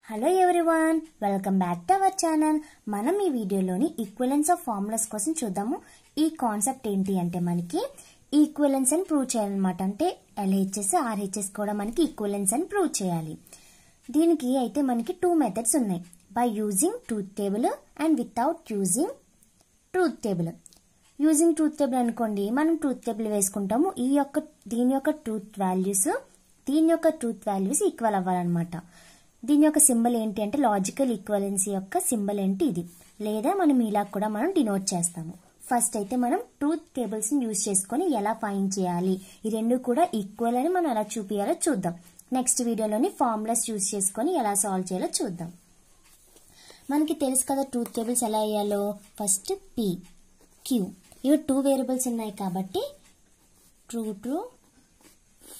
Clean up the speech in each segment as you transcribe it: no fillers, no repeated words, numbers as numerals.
Hello everyone, welcome back to our channel. మనం ఈ వీడియోలోని ఈక్వలెన్స్ ఆఫ్ ఫార్ములాస్ కోసం చూద్దాము. ఈ కాన్సెప్ట్ ఏంటి అంటే మనకి ఈక్వలెన్స్ అని ప్రూవ్ చేయాలన్నమాట. అంటే LHS, RHS కూడా మనకి ఈక్వలెన్స్ అని ప్రూవ్ చేయాలి. దీనికి అయితే మనకి 2 మెథడ్స్ ఉన్నాయి. By using truth table and without using truth table. Using truth table అనుకోండి, మనం ట్రూత్ టేబుల్ వేసుకుంటాము. దీని యొక్క ట్రూత్ వాల్యూస్ ఈక్వల్ అవ్వాలన్నమాట. దీని యొక్క సింబల్ ఏంటి అంటే లాజికల్ ఈక్వలెన్సీ యొక్క సింబల్ ఏంటి ఇది, లేదా మనం ఇలా కూడా మనం డినోట్ చేస్తాము. ఫస్ట్ అయితే మనం ట్రూత్ టేబుల్స్ ని యూజ్ చేసుకొని ఎలా ఫైండ్ చేయాలి, ఈ రెండు కూడా ఈక్వల్ అని మనం ఎలా చూపించాలో చూద్దాం. నెక్స్ట్ వీడియోలోని ఫార్ములాస్ యూజ్ చేసుకొని ఎలా సాల్వ్ చేయాలో చూద్దాం. మనకి తెలుసు కదా ట్రూత్ టేబుల్స్ ఎలా వేయాలో. ఫస్ట్ P, Q, ఇవి 2 వేరియబుల్స్ ఉన్నాయి కాబట్టి true true,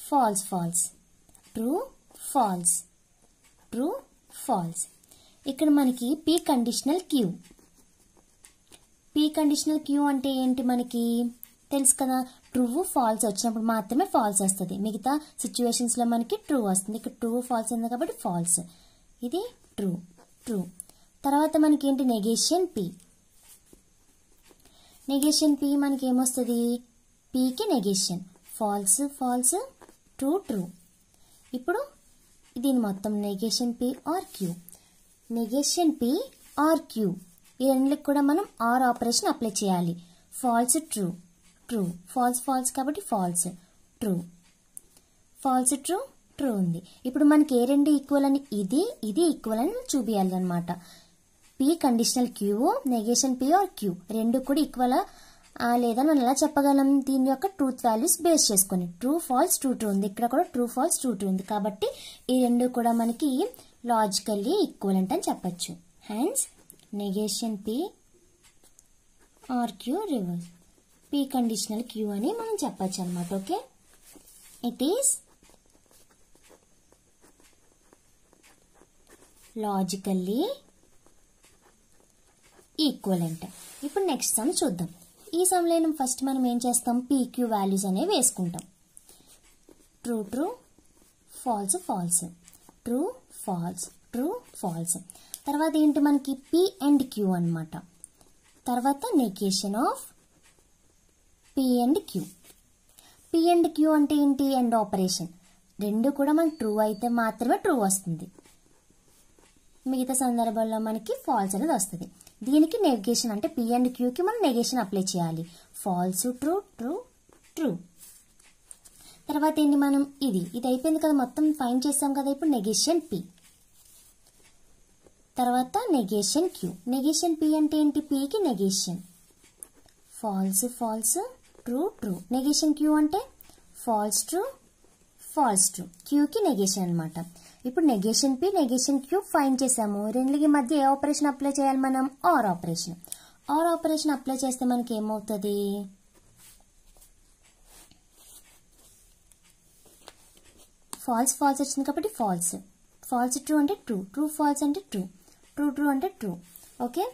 false false, true false, true false. ఇక్కడ మనకి P conditional Q. P conditional Q అంటే ఏంటి మనకి తెలుసు కదా. ట్రూ ఫాల్స్ వచ్చినప్పుడు మాత్రమే ఫాల్స్ వస్తుంది, మిగతా సిచ్యువేషన్స్ లో మనకి ట్రూ వస్తుంది. ఇక్కడ ట్రూ ఫాల్స్ ఉంది కాబట్టి ఫాల్స్, ఇది ట్రూ ట్రూ. తర్వాత మనకి ఏంటి నెగేషన్ P. నెగేషన్ P మనకి ఏమొస్తుంది, P కి negation false false, true true. ఇప్పుడు దీని మొత్తం negation P or Q. Negation P or Q ఈ రెండుకి కూడా మనం ఆర్ ఆపరేషన్ అప్లై చేయాలి. False true true, false false కాబట్టి false true, false true true ఉంది. ఇప్పుడు మనకి ఏ రెండు ఈక్వల్ అని, ఇది ఈక్వల్ అని చూపించాలి అనమాట. P conditional Q, negation P or Q రెండు కూడా ఈక్వల్ లేదా మనం ఎలా చెప్పగలం, దీని యొక్క ట్రూత్ వాల్యూస్ బేస్ చేసుకుని. ట్రూ ఫాల్స్ ట్రూ ట్రూ ఉంది, ఇక్కడ కూడా ట్రూ ఫాల్స్ ట్రూ ట్రూ ఉంది కాబట్టి ఈ రెండు కూడా మనకి లాజికల్లీ ఈక్వలెంట్ అని చెప్పచ్చు. Hence negation P or Q reverse P conditional Q అని మనం చెప్పచ్చు అనమాట. Okay, it is logically equivalent. ఇప్పుడు నెక్స్ట్ సమ్ చూద్దాం. ఈ సమ్లో ఫస్ట్ మనం ఏం చేస్తాం, PQ వాల్యూస్ అనేవి వేసుకుంటాం. True true, false false, true false, true false. తర్వాత ఏంటి మనకి P అండ్ Q అన్నమాట. తర్వాత negation of P and Q. P and Q అంటే ఏంటి, అండ్ ఆపరేషన్. రెండు కూడా మనకి ట్రూ అయితే మాత్రమే ట్రూ వస్తుంది, మిగతా సందర్భంలో మనకి ఫాల్స్ అనేది వస్తుంది. దీనికి నెగేషన్ అంటే P అండ్ Q కి మనం నెగేషన్ అప్లై చేయాలి. False true true true. తర్వాత ఏంటి మనం ఇది అయిపోయింది కదా, మొత్తం ఫైండ్ చేస్తాం కదా. ఇప్పుడు నెగేషన్ P, తర్వాత నెగేషన్ Q. నెగేషన్ P అంటే ఏంటి, P కి negation false false, true true. Negation Q అంటే false true false true, Q కి నెగేషన్ అనమాట. ఇప్పుడు negation P, negation Q find చేసాము. రెండుకి మధ్య ఏ ఆపరేషన్ అప్లై చేయాలి మనం, or operation. Or operation apply చేస్తే మనకి ఏమవుతుంది, ఫాల్స్ ఫాల్స్ వచ్చింది కాబట్టి ఫాల్స్, ఫాల్స్ ట్రూ అంటే ట్రూ, ట్రూ ఫాల్స్ అంటే ట్రూ, ట్రూ ట్రూ అంటే ట్రూ. ఓకే,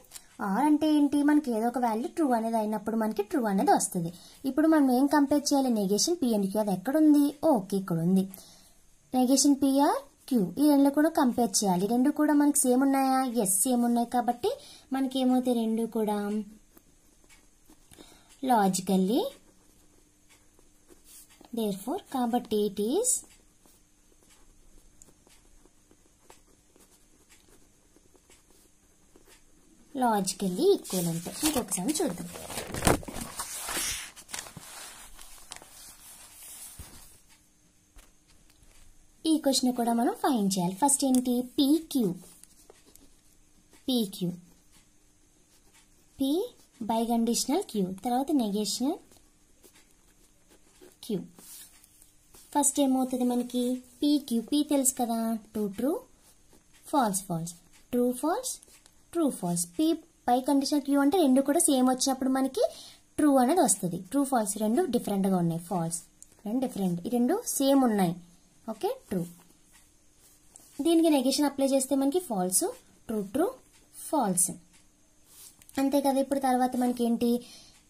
ఆర్ అంటే ఏంటి, మనకి ఏదో ఒక వాల్యూ ట్రూ అనేది అయినప్పుడు మనకి ట్రూ అనేది వస్తుంది. ఇప్పుడు మనం ఏం కంపేర్ చేయాలి, నెగేషన్ P అండ్ Q. అది ఎక్కడ ఉంది, ఓకే ఇక్కడ ఉంది. నెగేషన్ P ఆర్ Q ఈ రెండు కూడా కంపేర్ చేయాలి. రెండు కూడా మనకి సేమ్ ఉన్నాయా, ఎస్ సేమ్ ఉన్నాయి కాబట్టి మనకి ఏమవుతాయి, రెండు కూడా లాజికల్లీ దేర్ఫోర్, కాబట్టి ఇట్ ఈస్ లాజికల్లీ ఈక్వలెంట్. ఇంకొకసారి చూద్దాం. ఈ క్వశ్చన్ కూడా మనం ఫైండ్ చేయాలి. ఫస్ట్ ఏంటి, PQ. P biconditional Q, తర్వాత నెగేషన్ Q. ఫస్ట్ ఏమవుతుంది మనకి PQ. P తెలుసు కదా, true true, false false, true false, true false. P biconditional Q అంటే రెండు కూడా సేమ్ వచ్చినప్పుడు మనకి ట్రూ అనేది వస్తుంది. ట్రూ ఫాల్స్ రెండు డిఫరెంట్ గా ఉన్నాయి, ఫాల్స్ రెండు డిఫరెంట్, ఈ రెండు సేమ్ ఉన్నాయి. Okay, true. దీనికి నెగేషన్ అప్లై చేస్తే మనకి ఫాల్స్ ట్రూ ట్రూ ఫాల్స్, అంతే కదా. ఇప్పుడు తర్వాత మనకి ఏంటి,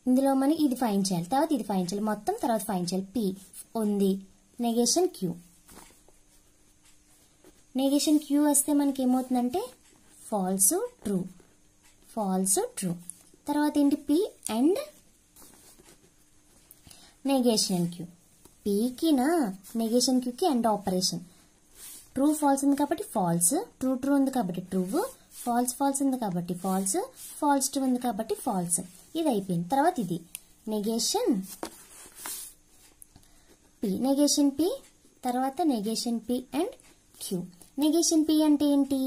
ఇందులో మనం ఇది ఫైండ్ చేయాలి, తర్వాత ఇది ఫైండ్ చేయాలి, మొత్తం తర్వాత ఫైండ్ చేయాలి. P ఉంది, నెగేషన్ Q, నెగేషన్ క్యూ వస్తే మనకి ఏమవుతుందంటే ఫాల్స్ ట్రూ, ఫాల్స్ ట్రూ. తర్వాత ఏంటి పి అండ్ నెగేషన్ క్యూ. పీకినా నెగేషన్ క్యూకి అండ్ ఆపరేషన్. ట్రూ ఫాల్స్ ఉంది కాబట్టి ఫాల్స్, ట్రూ ట్రూ ఉంది కాబట్టి ట్రూ, ఫాల్స్ ఫాల్స్ ఉంది కాబట్టి ఫాల్స్, ఫాల్స్ ట్రూ ఉంది కాబట్టి ఫాల్స్. ఇది అయిపోయింది. తర్వాత ఇది నెగేషన్ పి, నెగేషన్ పి, తర్వాత negation P and Q. Negation P అంటే ఏంటి?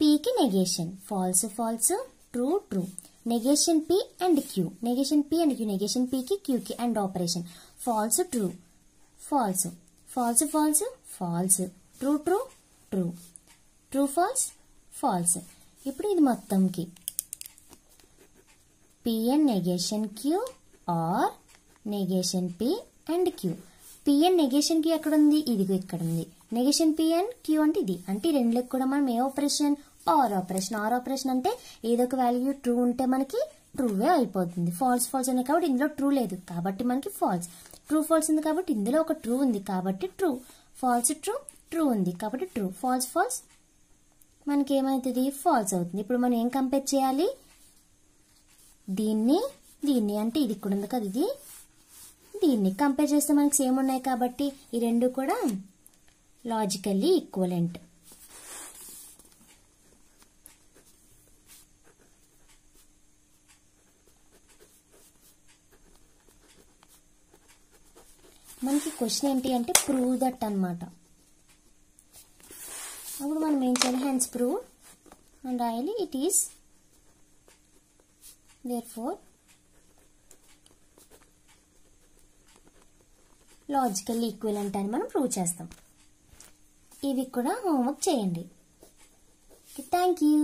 పీకి negation false false, true true. Negation P and Q, negation P and Q, negation పీకి క్యూకి and operation false true, false, false false, false, true true, true, true false, false. ఇప్పుడు ఇది మొత్తంకి P and negation Q or negation P and Q. P and negation Q ఎక్కడ ఉంది? ఇదిగో ఇక్కడ ఉంది. నెగేషన్ పి అండ్ క్యూ అంటే ఇది. అంటే ఈ రెండులకు కూడా మనం ఏ operation? Or operation. Or operation అంటే ఏదో ఒక వాల్యూ ట్రూ ఉంటే మనకి ట్రూవే అయిపోతుంది. ఫాల్స్ ఫాల్స్ ఉన్నాయి కాబట్టి ఇందులో ట్రూ లేదు కాబట్టి మనకి ఫాల్స్. ట్రూ ఫాల్స్ ఉంది కాబట్టి ఇందులో ఒక ట్రూ ఉంది కాబట్టి ట్రూ. ఫాల్స్ ట్రూ, ట్రూ ఉంది కాబట్టి ట్రూ. ఫాల్స్ ఫాల్స్ మనకి ఏమవుతుంది? ఫాల్స్ అవుతుంది. ఇప్పుడు మనం ఏం కంపేర్ చేయాలి? దీన్ని దీన్ని, అంటే ఇది ఇక్కడ ఉంది కదా, ఇది దీన్ని కంపేర్ చేస్తే మనకి సేమ్ ఉన్నాయి కాబట్టి ఈ రెండు కూడా లాజికల్లీ ఈక్వలెంట్. మనకి క్వశ్చన్ ఏంటి అంటే ప్రూవ్ దట్ అన్నమాట. అప్పుడు మనం ఏం చేయాలి? హెన్స్ ప్రూవ్ అని రాయాలి. It is therefore logically equivalent అని మనం ప్రూవ్ చేస్తాం. ఇవి కూడా హోంవర్క్ చేయండి. Thank you.